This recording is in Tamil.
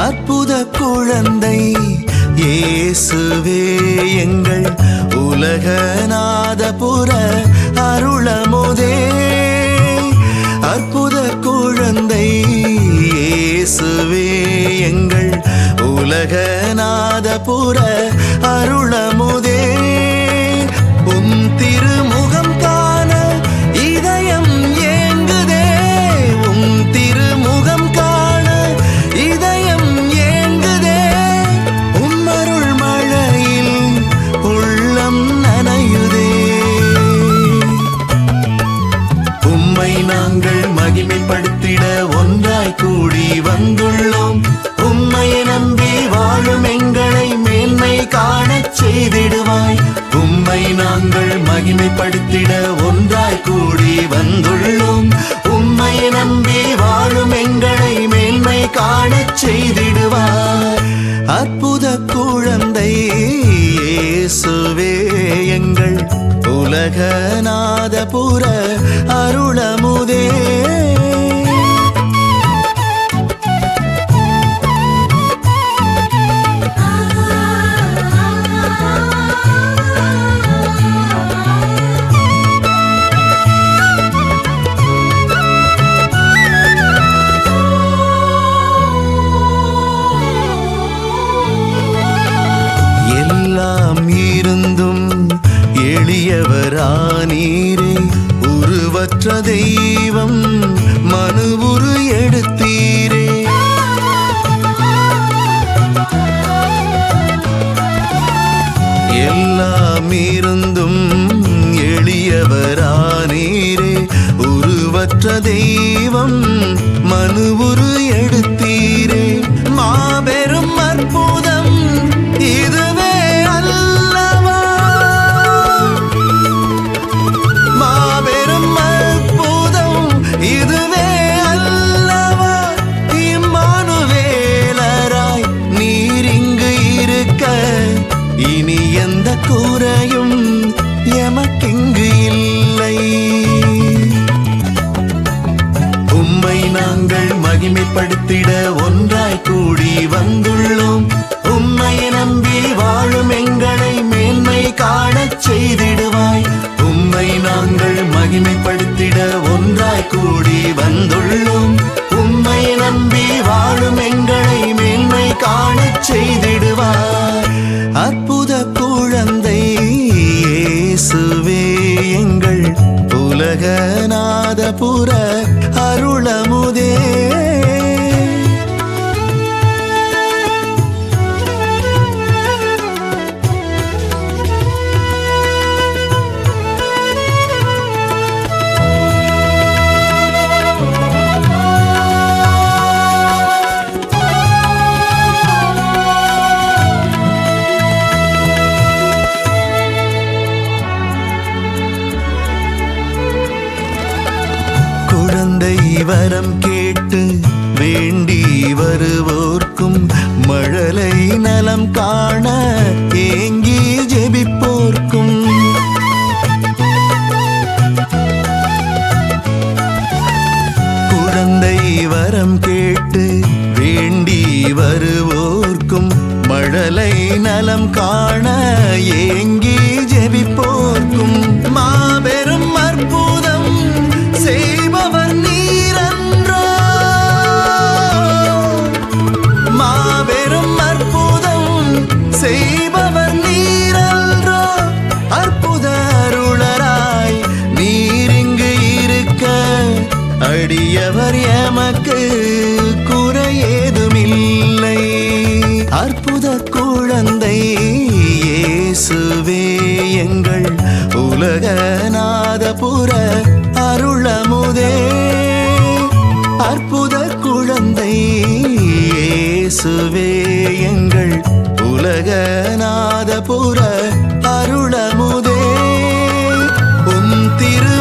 அற்புத குழந்தை இயேசுவே எங்கள் உலகநாதபுர அருளமுதே. அற்புத குழந்தை இயேசுவே எங்கள் உலகநாதபுர அருளமுதே. உம் திருமுகம் காண இதயம் ஏங்குதே. உம் திருமுகம் காண இதயம் ஏங்குதே. உம்மருள் மழையில் உள்ளம் நனையுதே. உம்மை நாங்கள் மகிமைப்படுத்திட ஒன்றாய் கூடி வந்துள்ளோம். உம்மை நம்பி வாழும் எங்களை மேன்மை காணச் செய்திடுவாய். உம்மை நாங்கள் மகிமைப்படுத்திட ஒன்றாய் கூடி வந்துள்ளோம். உம்மை நம்பி வாழும் எங்களை மேன்மை காணச் செய்திடுவாய். அற்புத குழந்தை இயேசுவே எங்கள் உலகநாதபுர அருளமுதே. எல்லாம் இருந்தும் எளியவரானீரே. உருவற்ற தெய்வம் மனுவுரு எடுத்தீரே. எல்லாம் இருந்தும் எளியவரானீரே. உருவற்ற தெய்வம் மனுவுரு எடுத்தீரே. மாபெரும் அற்புதம் இதுவே அல்லவா. மாபெரும் அற்புதம் இதுவே அல்லவா. இம்மானுவேலராய் நீர் இங்கு இருக்க இனி எந்த குறையும் எமக்கிங்கு இல்லை. உம்மை நாங்கள் மகிமைப்படுத்திட ஒன்றாய் கூடி வந்துள்ளோம். உம்மை நம்பி வாழும் எங்களை மேன்மை காணச் செய்திடுவாய். உம்மை நாங்கள் மகிமைப்படுத்திட ஒன்றாய் கூடி வந்துள்ளோம். உம்மை நம்பி வாழும் எங்களை மேன்மை காணச் செய்திடுவாய். அற்புத குழந்தை இயேசுவே எங்கள் உலகநாதபுர அருளமுதே. குழந்தை வரம் கேட்டு வேண்டி வருவோர்க்கும் மழலை நலம் காண ஏங்கி ஜெபிப்போர்க்கும் குழந்தை வரம் கேட்டு வேண்டி வருவோர்க்கும் மழலை நலம் காண ஏங்கி ஜெபிப்போர்க்கும் மாபெரும் அற்புதம் செய்பவர் நீரன்றோ. மாபெரும் அற்புதம் செய்பவர் நீரன்றோ. அற்புத அருளராய் நீரிங்கு இருக்க அடியவர் எமக்கு குறையேதுமில்லை. அற்புத குழந்தை இயேசுவே எங்கள் உலகநாதபுர அருளமுதே. அற்புத குழந்தை இயேசுவே எங்கள் உலகநாதபுர அருளமுதே. உம் திரு